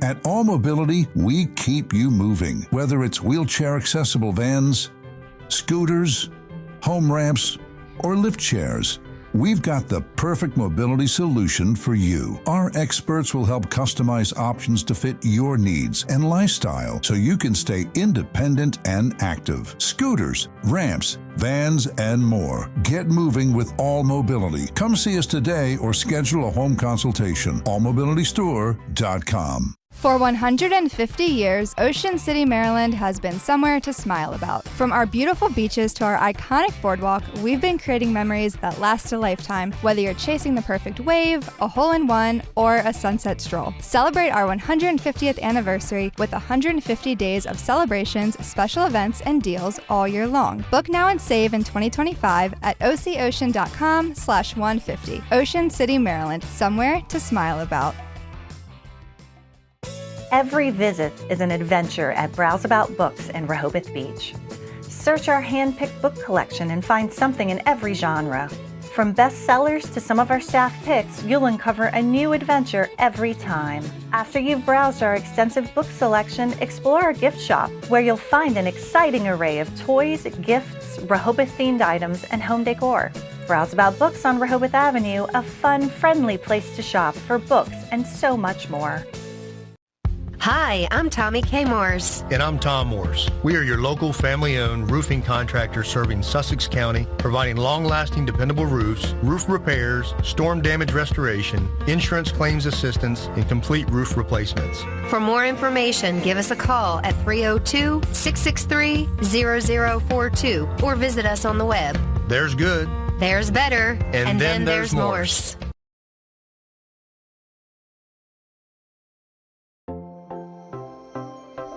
At All Mobility, we keep you moving. Whether it's wheelchair-accessible vans, scooters, home ramps, or lift chairs, we've got the perfect mobility solution for you. Our experts will help customize options to fit your needs and lifestyle so you can stay independent and active. Scooters, ramps, vans, and more. Get moving with All Mobility. Come see us today or schedule a home consultation. allmobilitystore.com. For 150 years, Ocean City, Maryland has been somewhere to smile about. From our beautiful beaches to our iconic boardwalk, we've been creating memories that last a lifetime, whether you're chasing the perfect wave, a hole-in-one, or a sunset stroll. Celebrate our 150th anniversary with 150 days of celebrations, special events, and deals all year long. Book now and save in 2025 at ococean.com/150. Ocean City, Maryland, somewhere to smile about. Every visit is an adventure at Browse About Books in Rehoboth Beach. Search our hand-picked book collection and find something in every genre. From bestsellers to some of our staff picks, you'll uncover a new adventure every time. After you've browsed our extensive book selection, explore our gift shop, where you'll find an exciting array of toys, gifts, Rehoboth-themed items, and home decor. Browse About Books on Rehoboth Avenue, a fun, friendly place to shop for books and so much more. Hi, I'm Tommy K. Morse. And I'm Tom Morse. We are your local family-owned roofing contractor serving Sussex County, providing long-lasting, dependable roofs, roof repairs, storm damage restoration, insurance claims assistance, and complete roof replacements. For more information, give us a call at 302-663-0042 or visit us on the web. There's good. There's better. And then there's Morse.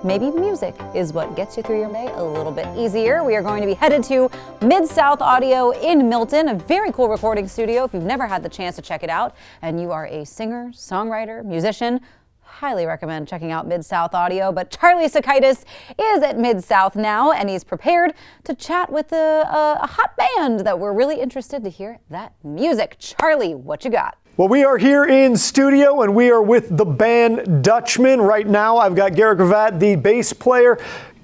Maybe music is what gets you through your day a little bit easier. We are going to be headed to Mid-South Audio in Milton, a very cool recording studio if you've never had the chance to check it out and you are a singer, songwriter, musician. highly recommend checking out Mid-South Audio. But Charlie Sokaitis is at Mid-South now, and he's prepared to chat with a hot band that we're really interested to hear that music. Charlie, what you got? Well, we are here in studio, and we are with the band Dutchman. Right now, I've got Garrett Gravatt, the bass player.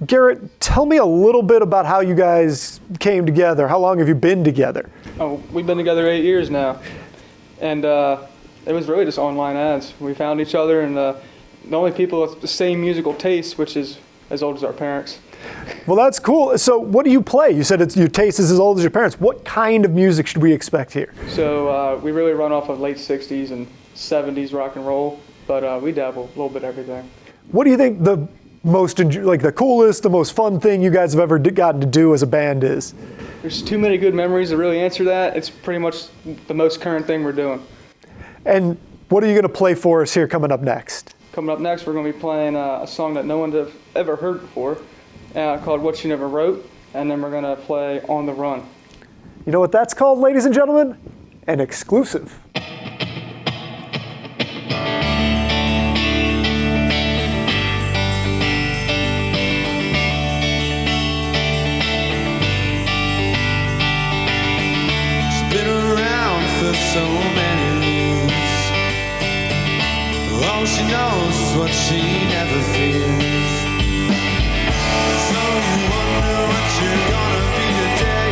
Garrett, tell me a little bit about how you guys came together. How long have you been together? Oh, we've been together 8 years now. And it was really just online ads. We found each other, and the only people with the same musical taste, which is as old as our parents. Well, that's cool. So what do you play? You said your taste is as old as your parents. What kind of music should we expect here? So we really run off of late 60s and 70s rock and roll, but we dabble a little bit everything. What do you think the most, the coolest, the most fun thing you guys have ever gotten to do as a band is? There's too many good memories to really answer that. It's pretty much the most current thing we're doing. And what are you going to play for us here coming up next? Coming up next, we're going to be playing a song that no one's ever heard before, called What You Never Wrote, and then we're going to play On the Run. You know what that's called, ladies and gentlemen? An exclusive. She's been around for so many years. All she knows is what she never fears. So you wonder what you're gonna be today.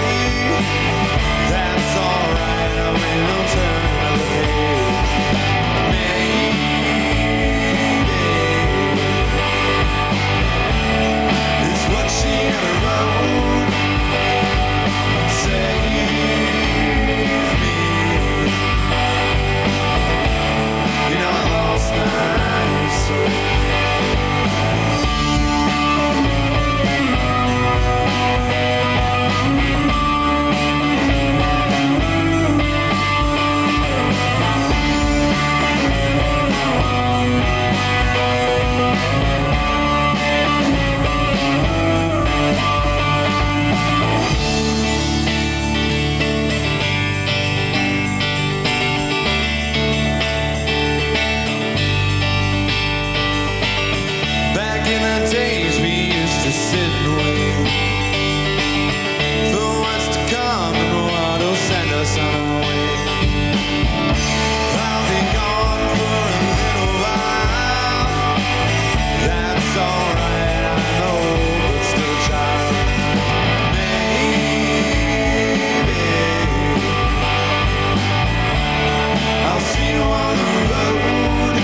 That's alright, I will turn another page. Maybe it's what she never wrote. Save me. You know I lost my soul. Back in the days we used to sit and wait for what's to come and what'll send us on our way. I'll be gone for a little while. That's alright, I know, but still, child. Maybe I'll see you on the road.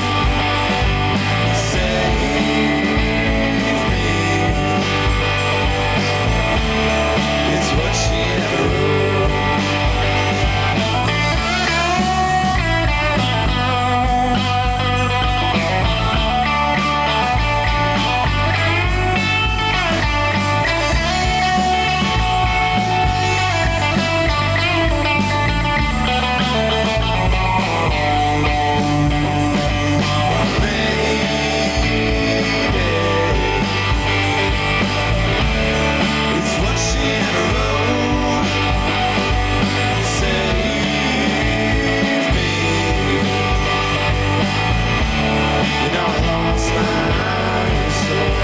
Save me. It's what she never wrote. It's what she never wrote. Save me. You know I lost my soul.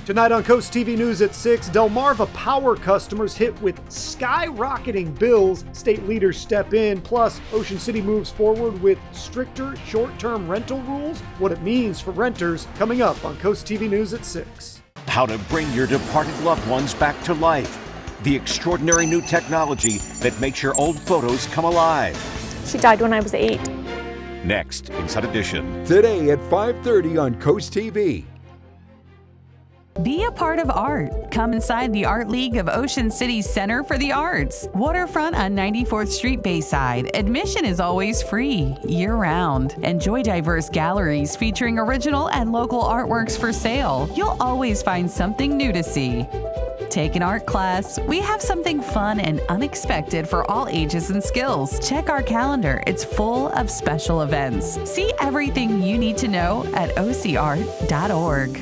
Tonight on Coast TV News at 6, Delmarva Power customers hit with skyrocketing bills. State leaders step in. Plus, Ocean City moves forward with stricter short-term rental rules. What it means for renters coming up on Coast TV News at 6. How to bring your departed loved ones back to life. The extraordinary new technology that makes your old photos come alive. She died when I was 8. Next, Inside Edition. Today at 5:30 on Coast TV. Be a part of art. Come inside the Art League of Ocean City's Center for the Arts. Waterfront on 94th Street Bayside. Admission is always free, year-round. Enjoy diverse galleries featuring original and local artworks for sale. You'll always find something new to see. Take an art class. We have something fun and unexpected for all ages and skills. Check our calendar. It's full of special events. See everything you need to know at ocart.org.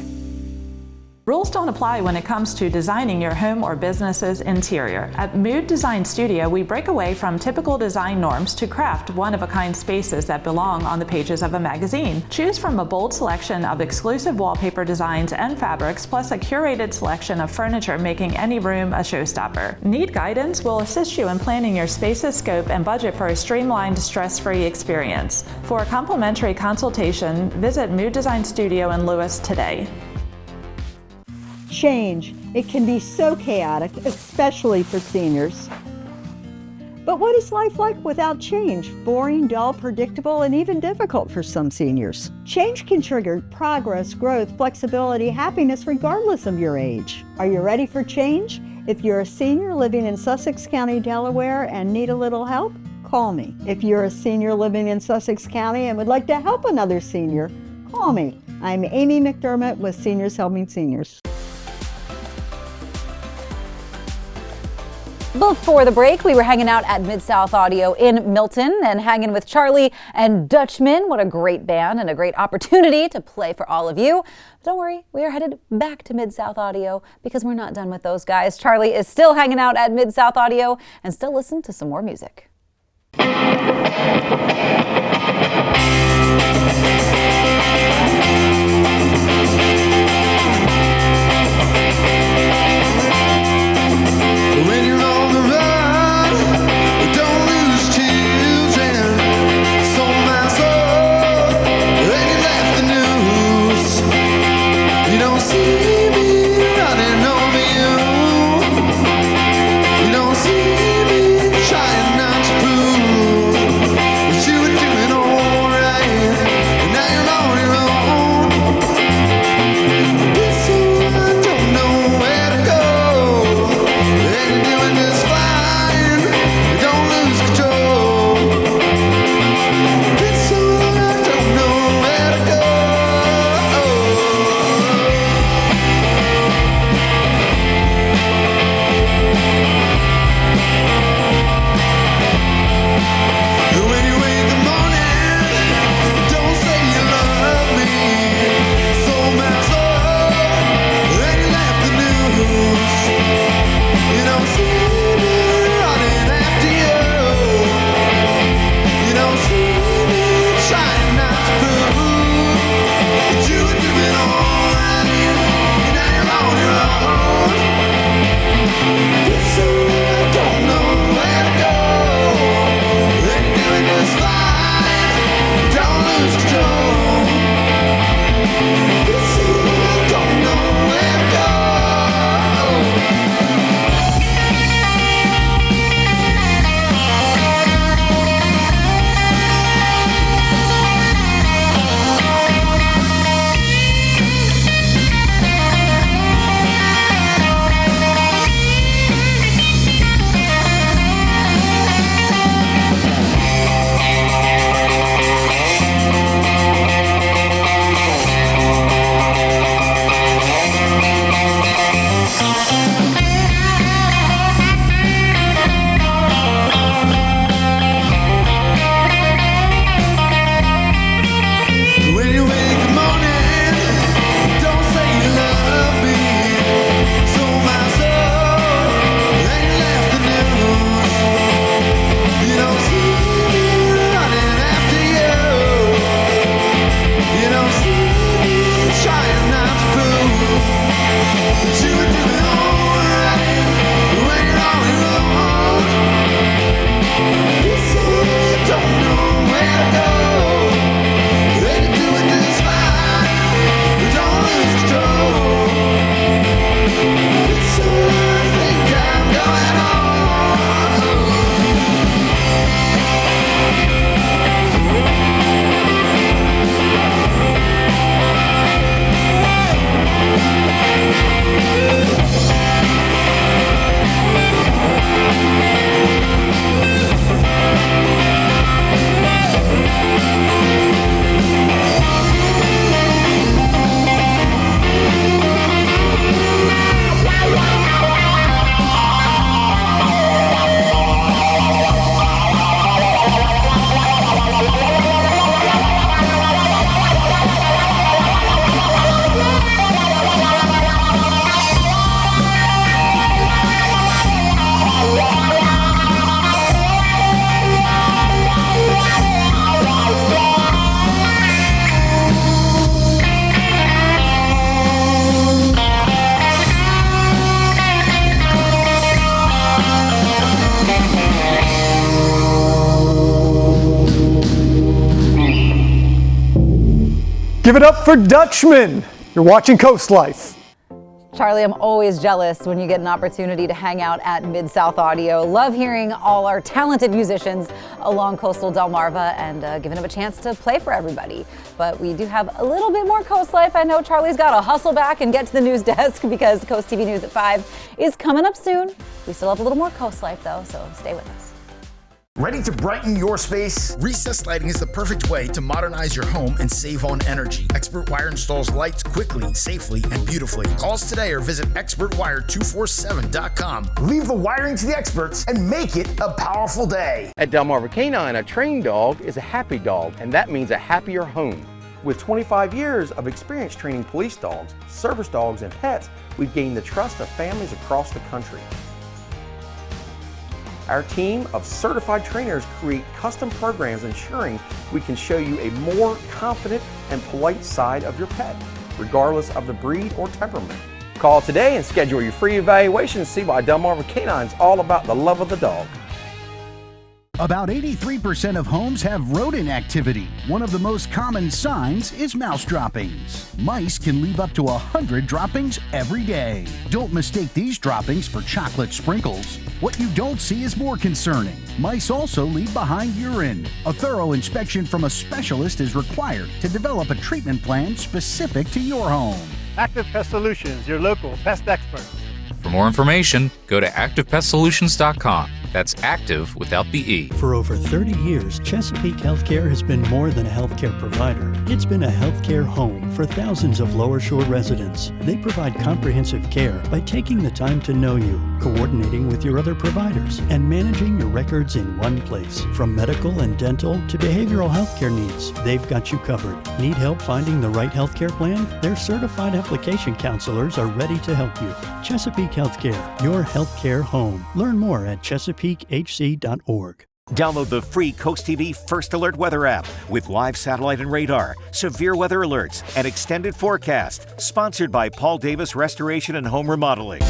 Rules don't apply when it comes to designing your home or business's interior. At Mood Design Studio, we break away from typical design norms to craft one-of-a-kind spaces that belong on the pages of a magazine. Choose from a bold selection of exclusive wallpaper designs and fabrics, plus a curated selection of furniture, making any room a showstopper. Need guidance? We'll assist you in planning your space's scope and budget for a streamlined, stress-free experience. For a complimentary consultation, visit Mood Design Studio in Lewes today. Change. It can be so chaotic, especially for seniors. But what is life like without change? Boring, dull, predictable, and even difficult for some seniors. Change can trigger progress, growth, flexibility, happiness, regardless of your age. Are you ready for change? If you're a senior living in Sussex County, Delaware, and need a little help, call me. If you're a senior living in Sussex County and would like to help another senior, call me. I'm Amy McDermott with Seniors Helping Seniors. Before the break, we were hanging out at Mid-South Audio in Milton and hanging with Charlie and Dutchman. What a great band and a great opportunity to play for all of you. But don't worry, we are headed back to Mid-South Audio because we're not done with those guys. Charlie is still hanging out at Mid-South Audio and still listening to some more music. When you're on the run, don't lose children. Sold my soul, and you left the news. You don't see me running over you. You don't see me trying not to prove that you would do Give it up for Dutchman. You're watching CoastLife. Charlie, I'm always jealous when you get an opportunity to hang out at Mid-South Audio. Love hearing all our talented musicians along coastal Delmarva and giving them a chance to play for everybody. But we do have a little bit more Coast Life. I know Charlie's got to hustle back and get to the news desk because Coast TV News at 5 is coming up soon. We still have a little more Coast Life though, so stay with us. Ready to brighten your space? Recessed lighting is the perfect way to modernize your home and save on energy. Expert Wire installs lights quickly, safely, and beautifully. Call us today or visit expertwire247.com. Leave the wiring to the experts and make it a powerful day. At Delmarva Canine, a trained dog is a happy dog, and that means a happier home. With 25 years of experience training police dogs, service dogs, and pets, we've gained the trust of families across the country. Our team of certified trainers create custom programs ensuring we can show you a more confident and polite side of your pet, regardless of the breed or temperament. Call today and schedule your free evaluation to see why Delmarva Canine is all about the love of the dog. About 83% of homes have rodent activity. One of the most common signs is mouse droppings. Mice can leave up to 100 droppings every day. Don't mistake these droppings for chocolate sprinkles. What you don't see is more concerning. Mice also leave behind urine. A thorough inspection from a specialist is required to develop a treatment plan specific to your home. Active Pest Solutions, your local pest expert. For more information, go to activepestsolutions.com. That's active without the E. For over 30 years, Chesapeake Healthcare has been more than a healthcare provider. It's been a healthcare home for thousands of Lower Shore residents. They provide comprehensive care by taking the time to know you, coordinating with your other providers, and managing your records in one place. From medical and dental to behavioral healthcare needs, they've got you covered. Need help finding the right healthcare plan? Their certified application counselors are ready to help you. Chesapeake Healthcare, your healthcare home. Learn more at ChesapeakeHC.org. Download the free Coast TV First Alert weather app with live satellite and radar, severe weather alerts, and extended forecast. Sponsored by Paul Davis Restoration and Home Remodeling.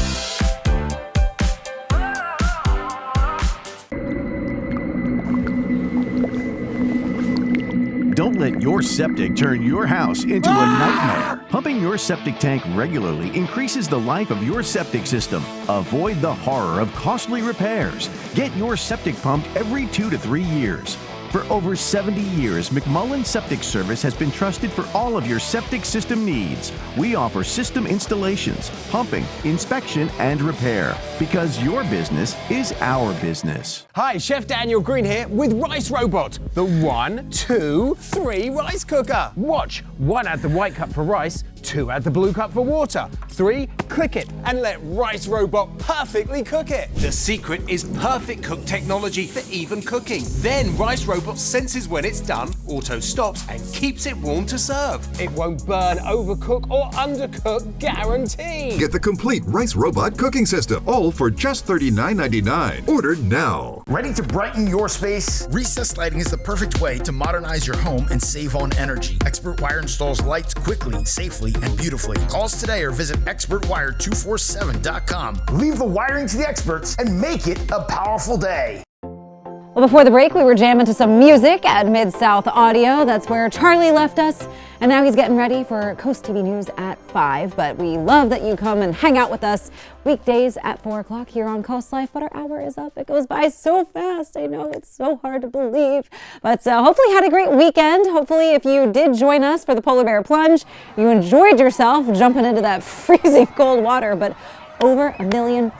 Don't let your septic turn your house into a nightmare. Pumping your septic tank regularly increases the life of your septic system. Avoid the horror of costly repairs. Get your septic pumped every 2 to 3 years. For over 70 years, McMullen Septic Service has been trusted for all of your septic system needs. We offer system installations, pumping, inspection, and repair. Because your business is our business. Hi, Chef Daniel Green here with Rice Robot, the 1, 2, 3 rice cooker. Watch, 1 add the white cup for rice, 2 add the blue cup for water, 3 click it and let Rice Robot perfectly cook it. The secret is perfect cook technology for even cooking. Then Rice Robot senses when it's done, auto stops and keeps it warm to serve. It won't burn, overcook or undercook, guaranteed. Get the complete Rice Robot cooking system, all for just $39.99. Order now. Ready to brighten your space? Recessed lighting is the perfect way to modernize your home and save on energy. Expert Wire installs lights quickly, safely, and beautifully. Call us today or visit expertwire247.com. Leave the wiring to the experts and make it a powerful day. Well, before the break, we were jamming to some music at Mid-South Audio. That's where Charlie left us. And now he's getting ready for Coast TV News at 5. But we love that you come and hang out with us weekdays at 4 o'clock here on CoastLife. But our hour is up. It goes by so fast. I know it's so hard to believe. But hopefully you had a great weekend. Hopefully if you did join us for the Polar Bear Plunge, you enjoyed yourself jumping into that freezing cold water. But over $1 million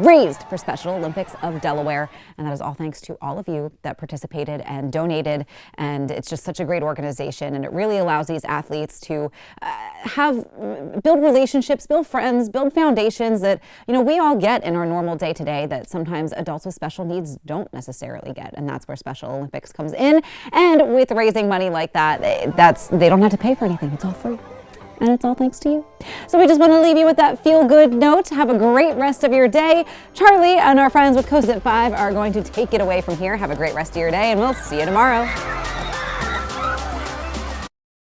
raised for Special Olympics of Delaware. And that is all thanks to all of you that participated and donated. And it's just such a great organization. And it really allows these athletes to build relationships, build friends, build foundations that, you know, we all get in our normal day to day that sometimes adults with special needs don't necessarily get. And that's where Special Olympics comes in. And with raising money like that, they don't have to pay for anything. It's all free. And it's all thanks to you. So we just want to leave you with that feel-good note. Have a great rest of your day. Charlie and our friends with Coast at 5 are going to take it away from here. Have a great rest of your day, and we'll see you tomorrow.